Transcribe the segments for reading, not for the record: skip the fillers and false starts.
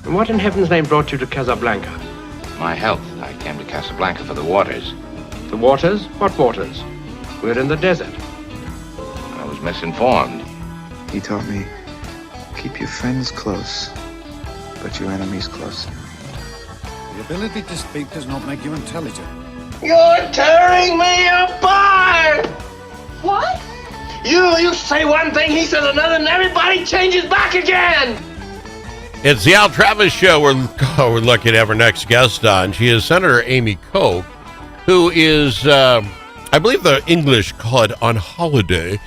And what in heaven's name brought you to Casablanca? My health. I came to Casablanca for the waters. The waters? What waters? We're in the desert. I was misinformed. He taught me, keep your friends close, but your enemies closer. The ability to speak does not make you intelligent. You're tearing me apart! What? You say one thing, he says another, and everybody changes back again! It's the Al Travis Show. We're lucky to have our next guest on. She is Senator Amy Koch, who is, I believe the English call it on holiday,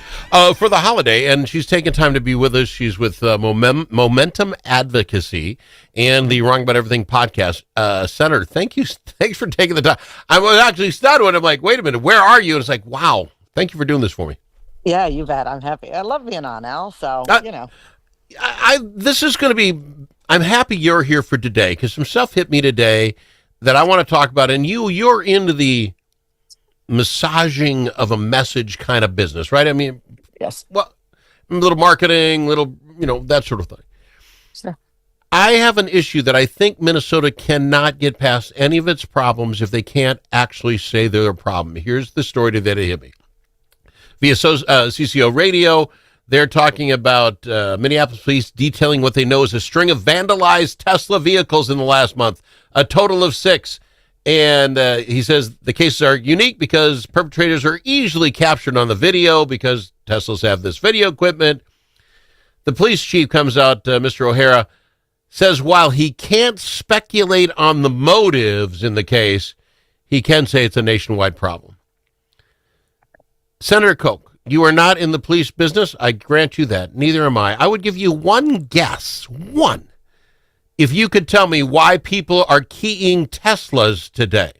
for the holiday, and she's taken time to be with us. She's with Momentum Advocacy and the Wrong About Everything podcast. Senator, thanks for taking the time. I was actually stunned when I'm like, wait a minute, where are you? And it's like, wow, thank you for doing this for me. Yeah, you bet. I'm happy. I love being on, Al. So, This is going to be, I'm happy you're here for today because some stuff hit me today that I want to talk about. And you're into the massaging of a message kind of business, right? I mean, yes. Well, a little marketing, that sort of thing. Sure. I have an issue that I think Minnesota cannot get past any of its problems if they can't actually say they're a problem. Here's the story that hit me. Via CCO radio, they're talking about Minneapolis police detailing what they know is a string of vandalized Tesla vehicles in the last month, a total of 6. And he says the cases are unique because perpetrators are easily captured on the video because Teslas have this video equipment. The police chief comes out, Mr. O'Hara, says while he can't speculate on the motives in the case, he can say it's a nationwide problem. Senator Koch, you are not in the police business. I grant you that. Neither am I. I would give you one guess, if you could tell me why people are keying Teslas today.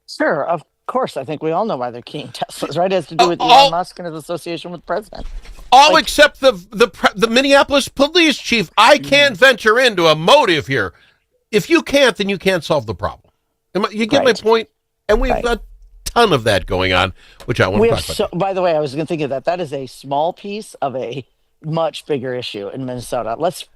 Sure, of course. I think we all know why they're keying Teslas, right? It has to do with Elon Musk and his association with the president. Except the Minneapolis police chief. I can't venture into a motive here. If you can't, then you can't solve the problem. You get my point? And we've got a ton of that going on, which I want to talk about. By the way, I was going to think of that. That is a small piece of a much bigger issue in Minnesota. Let's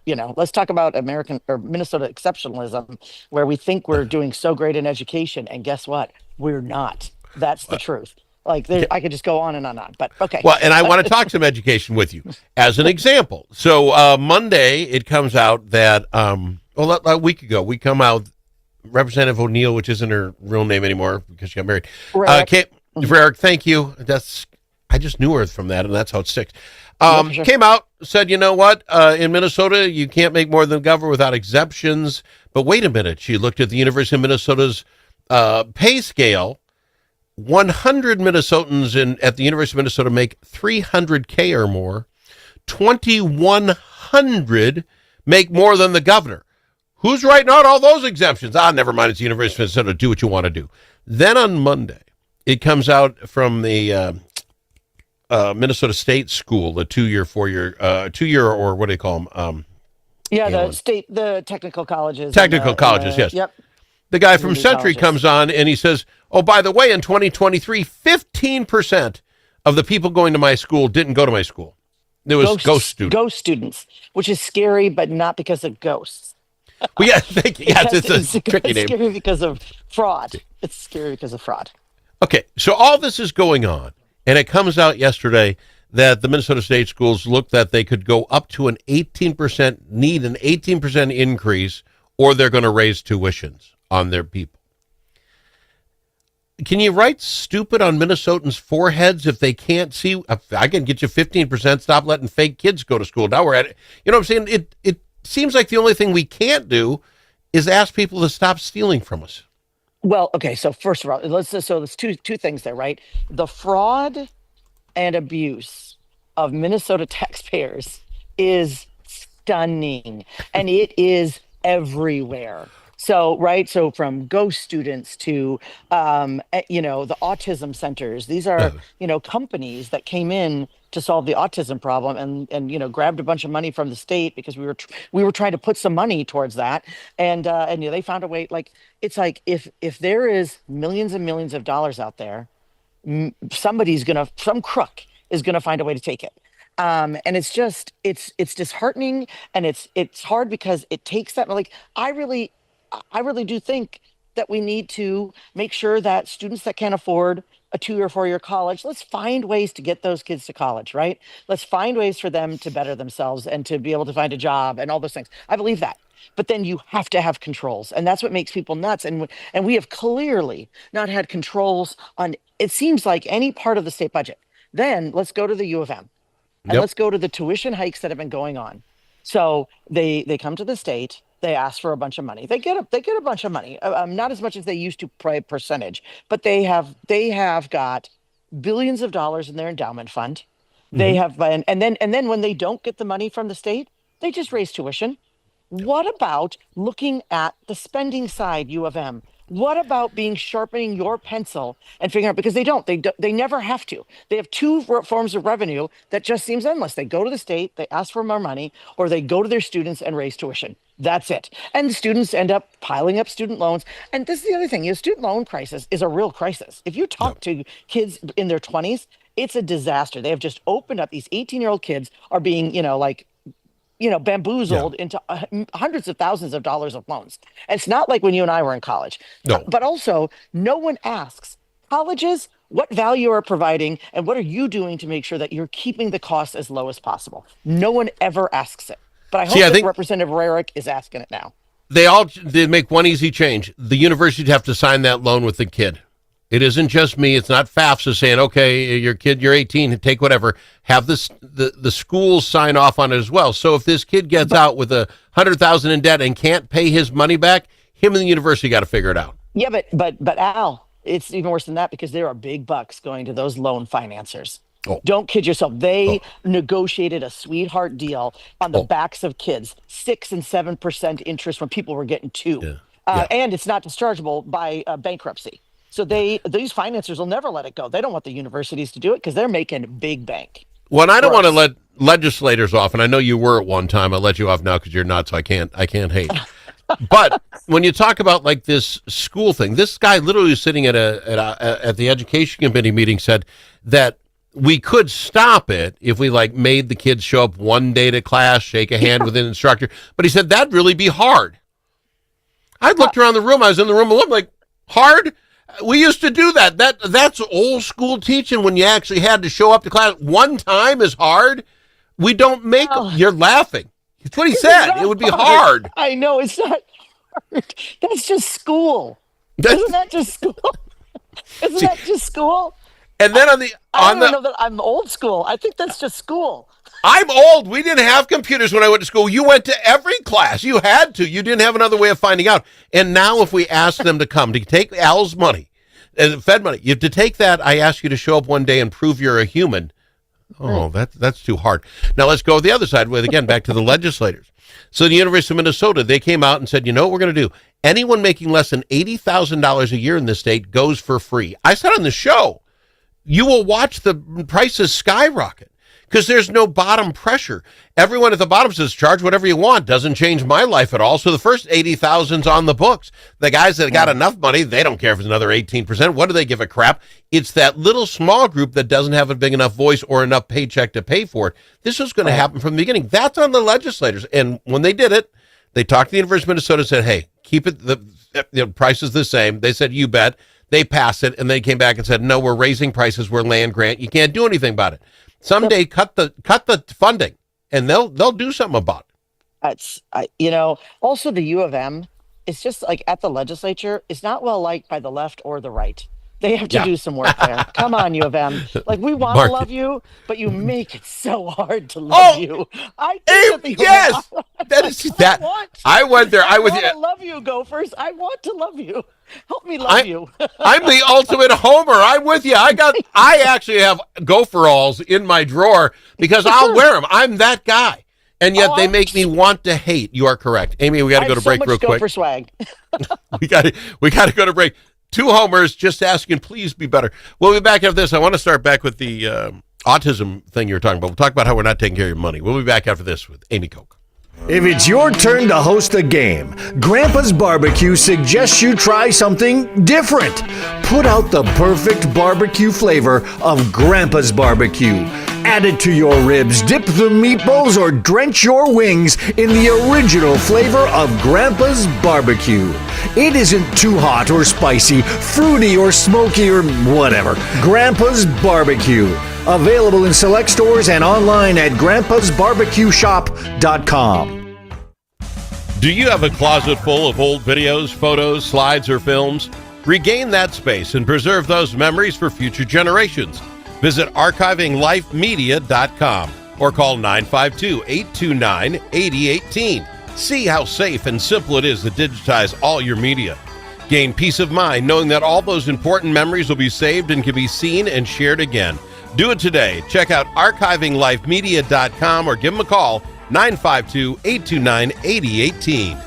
talk about American or Minnesota exceptionalism, where we think we're doing so great in education, and guess what? We're not. That's the truth. I could just go on and on, but okay. Well, and I want to talk some education with you as an example. So Monday, it comes out that, a week ago, we come out, Representative O'Neill, which isn't her real name anymore because she got married. Rarick, thank you. I just knew her from that, and that's how it sticks. Sure. Came out, said, you know what, in Minnesota, you can't make more than the governor without exemptions. But wait a minute. She looked at the University of Minnesota's pay scale. 100 Minnesotans at the University of Minnesota make $300K or more. 2,100 make more than the governor. Who's writing out all those exemptions? Never mind. It's the University of Minnesota. Do what you want to do. Then on Monday, it comes out from the Minnesota State School, the 2-year, 4-year, or what do they call them? The technical colleges. Yes. Yep. The guy from Century comes on and he says, oh, by the way, in 2023, 15% of the people going to my school didn't go to my school. There was ghost students. Ghost students, which is scary, but not because of ghosts. Well, yeah, thank you. Yes, it's a tricky name. It's scary because of fraud. It's scary because of fraud. Okay, so all this is going on, and it comes out yesterday that the Minnesota State Schools looked that they could go up to an 18% increase, or they're going to raise tuitions on their people. Can you write stupid on Minnesotans' foreheads if they can't see? I can get you 15%. Stop letting fake kids go to school. Now we're at it. You know what I'm saying? It seems like the only thing we can't do is ask people to stop stealing from us. Well, okay. So first of all, there's two things there, right? The fraud and abuse of Minnesota taxpayers is stunning, and it is everywhere. So, right. So from ghost students to, the autism centers, these are, companies that came in to solve the autism problem and grabbed a bunch of money from the state because we were trying to put some money towards that. And they found a way. It's like if there is millions and millions of dollars out there, some crook is going to find a way to take it. And it's disheartening, and it's hard because it takes that. Like, I really do think that we need to make sure that students that can't afford a 2 or 4 year college, let's find ways to get those kids to college, right? Let's find ways for them to better themselves and to be able to find a job and all those things. I believe that. But then you have to have controls, and that's what makes people nuts. And we have clearly not had controls on, it seems like, any part of the state budget. Then let's go to the U of M, and Yep. let's go to the tuition hikes that have been going on. So they come to the state, they ask for a bunch of money, they get a bunch of money, not as much as they used to by percentage, but they have got billions of dollars in their endowment fund. They have been, and then when they don't get the money from the state, they just raise tuition. What about looking at the spending side, U of M? What about sharpening your pencil and figuring out, because they never have to. They have two forms of revenue that just seems endless. They go to the state, they ask for more money, or they go to their students and raise tuition. That's it. And the students end up piling up student loans. And this is the other thing, student loan crisis is a real crisis. If you talk to kids in their 20s, it's a disaster. They have just opened up. These 18-year-old kids are being, bamboozled into hundreds of thousands of dollars of loans. And it's not like when you and I were in college. No. But also, no one asks colleges what value are providing and what are you doing to make sure that you're keeping the cost as low as possible. No one ever asks it. But I hope that Representative Rarick is asking it now. They make one easy change. The university would have to sign that loan with the kid. It isn't just me. It's not FAFSA saying, okay, your kid, you're 18, take whatever. Have the schools sign off on it as well. So if this kid gets out with $100,000 in debt and can't pay his money back, him and the university got to figure it out. Yeah, but Al, it's even worse than that, because there are big bucks going to those loan financiers. Oh. Don't kid yourself. They negotiated a sweetheart deal on the backs of kids, 6% and 7% interest when people were getting 2%. And it's not dischargeable by bankruptcy. So these financiers will never let it go. They don't want the universities to do it because they're making big bank. Well, and I don't want to let legislators off, and I know you were at one time. I'll let you off now because you're not, so I can't hate. But when you talk about like this school thing, this guy literally was sitting at the education committee meeting, said that we could stop it if we made the kids show up one day to class, shake a hand with an instructor. But he said that'd really be hard. I looked around the room. I was in the room alone, like, hard? We used to do that. That's old school teaching when you actually had to show up to class. One time is hard. We don't make them. You're laughing. That's what he said. It would be hard. I know. It's not hard. That's just school. Isn't that just school? Isn't that just school? And then I don't know that I'm old school. I think that's just school. I'm old. We didn't have computers when I went to school. You went to every class. You had to. You didn't have another way of finding out. And now if we ask them to come to take Al's money, Fed money, you have to take that. I ask you to show up one day and prove you're a human. Oh, that's too hard. Now let's go the other side with, again, back to the legislators. So the University of Minnesota, they came out and said, you know what we're going to do? Anyone making less than $80,000 a year in this state goes for free. I said on the show, you will watch the prices skyrocket because there's no bottom pressure. Everyone at the bottom says, charge whatever you want. Doesn't change my life at all. So the first 80,000's on the books. The guys that got enough money, they don't care if it's another 18%. What do they give a crap? It's that little small group that doesn't have a big enough voice or enough paycheck to pay for it. This was going to happen from the beginning. That's on the legislators. And when they did it, they talked to the University of Minnesota and said, hey, keep it, the price is the same. They said, you bet. They passed it, and they came back and said, no, we're raising prices. We're land grant. You can't do anything about it. Someday cut the funding, and they'll do something about it. Also the U of M, it's just like at the legislature, it's not well liked by the left or the right. They have to do some work there. Come on, U of M. Like, we want to love you, but you make it so hard to love you. I think yes, that is that. I went there. I was. I love you, Gophers. I want to love you. Help me love you. I'm the ultimate homer. I'm with you. I actually have Gopheralls in my drawer because I'll wear them. I'm that guy. And yet they make me want to hate. You are correct. Amy, we got to go to break real quick. Gopher swag. we got to go to break. 2 homers just asking, please be better. We'll be back after this. I want to start back with the autism thing you were talking about. We'll talk about how we're not taking care of your money. We'll be back after this with Amy Koch. If it's your turn to host a game, Grandpa's Barbecue suggests you try something different. Put out the perfect barbecue flavor of Grandpa's Barbecue. Add it to your ribs, dip the meatballs, or drench your wings in the original flavor of Grandpa's Barbecue. It isn't too hot or spicy, fruity or smoky or whatever. Grandpa's Barbecue. Available in select stores and online at grandpasbarbecueshop.com. Do you have a closet full of old videos, photos, slides, or films? Regain that space and preserve those memories for future generations. Visit archivinglifemedia.com or call 952-829-8018. See how safe and simple it is to digitize all your media. Gain peace of mind knowing that all those important memories will be saved and can be seen and shared again. Do it today. Check out archivinglifemedia.com or give them a call, 952-829-8018.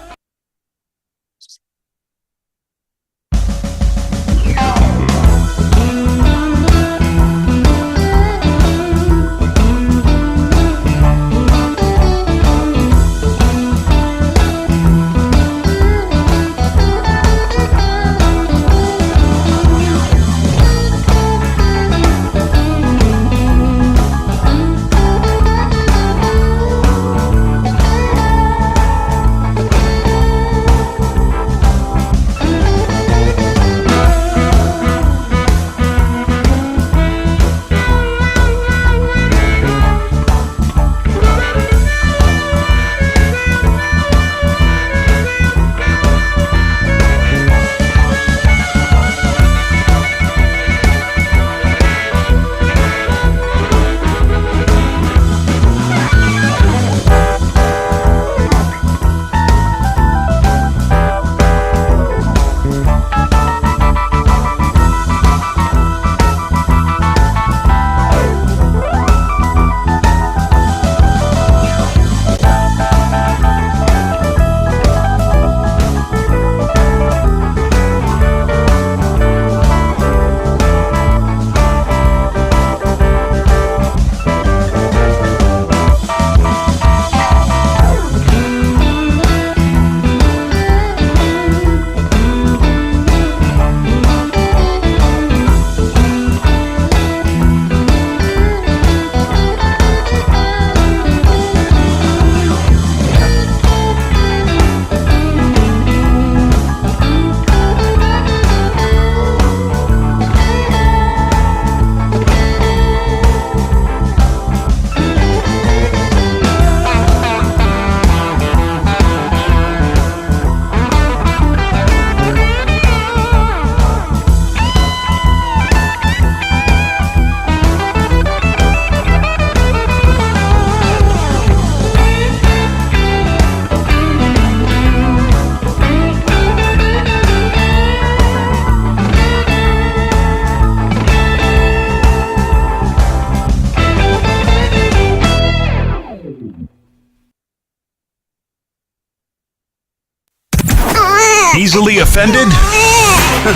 Easily offended?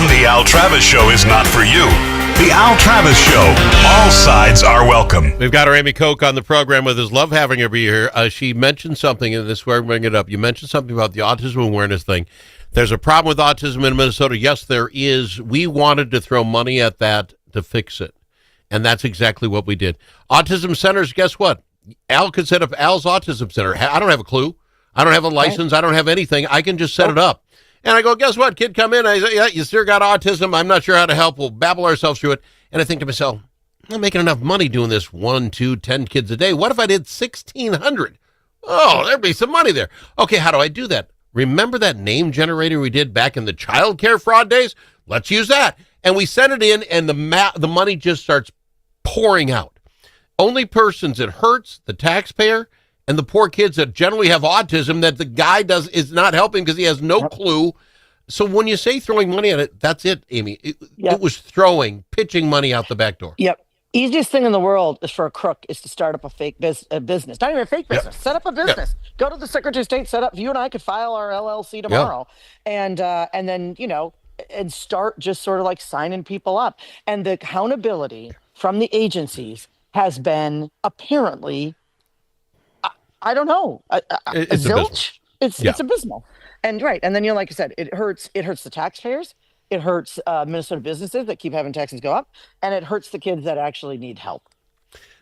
The Al Travis Show is not for you. The Al Travis Show. All sides are welcome. We've got our Amy Koch on the program with us. Love having her be here. She mentioned something, and this is where I'm bringing it up. You mentioned something about the autism awareness thing. There's a problem with autism in Minnesota. Yes, there is. We wanted to throw money at that to fix it, and that's exactly what we did. Autism centers, guess what? Al could set up Al's Autism Center. I don't have a clue. I don't have a license. I don't have anything. I can just set it up. And I go, guess what? Kid, come in. I say, yeah, you still got autism. I'm not sure how to help. We'll babble ourselves through it. And I think to myself, I'm making enough money doing this 1, 2, 10 kids a day. What if I did 1,600? Oh, there'd be some money there. Okay, how do I do that? Remember that name generator we did back in the child care fraud days? Let's use that. And we send it in, and the money just starts pouring out. Only persons it hurts, the taxpayer, and the poor kids that generally have autism that the guy is not helping because he has no clue. So when you say throwing money at it, that's it, Amy. It was pitching money out the back door. Yep. Easiest thing in the world is for a crook is to start up a fake business. Not even a fake business. Set up a business. Go to the Secretary of State, set up. You and I could file our LLC tomorrow. And then, and start just sort of like signing people up. And the accountability from the agencies has been apparently, I don't know, it's zilch. It's abysmal. And and then like I said, it hurts the taxpayers, it hurts Minnesota businesses that keep having taxes go up, and it hurts the kids that actually need help.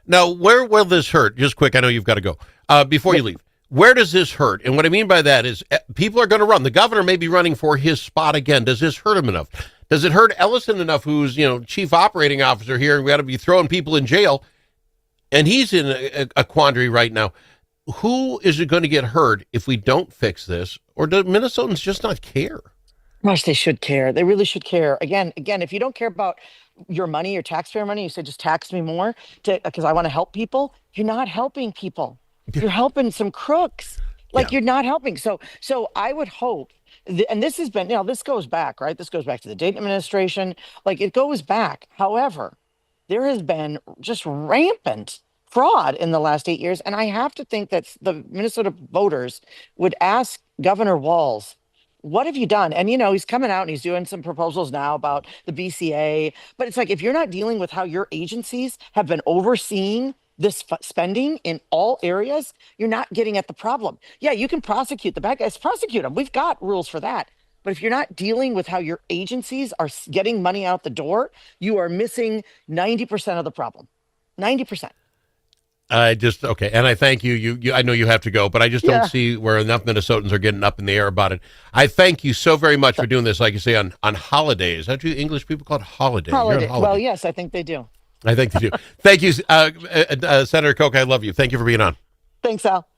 Now, where will this hurt? Just quick, I know you've got to go. Before you leave, where does this hurt? And what I mean by that is people are going to run. The governor may be running for his spot again. Does this hurt him enough? Does it hurt Ellison enough, who's, chief operating officer here, and we got to be throwing people in jail? And he's in a quandary right now. Who is it going to get hurt if we don't fix this? Or do Minnesotans just not care? Gosh, they should care. They really should care. Again, if you don't care about your money, your taxpayer money, you say just tax me more because I want to help people. You're not helping people. You're helping some crooks. You're not helping. So I would hope, and this has been, this goes back, right? This goes back to the Dayton administration. It goes back. However, there has been just rampant fraud in the last 8 years. And I have to think that the Minnesota voters would ask Governor Walz, what have you done? And, he's coming out and he's doing some proposals now about the BCA. But it's if you're not dealing with how your agencies have been overseeing this spending in all areas, you're not getting at the problem. Yeah, you can prosecute the bad guys, prosecute them. We've got rules for that. But if you're not dealing with how your agencies are getting money out the door, you are missing 90% of the problem. 90%. Okay. And I thank you. You I know you have to go, but I just don't see where enough Minnesotans are getting up in the air about it. I thank you so very much for doing this, like you say, on holidays. How do English people call it holiday? Holiday. Well, yes, I think they do. I think they do. Thank you, Senator Koch. I love you. Thank you for being on. Thanks, Al.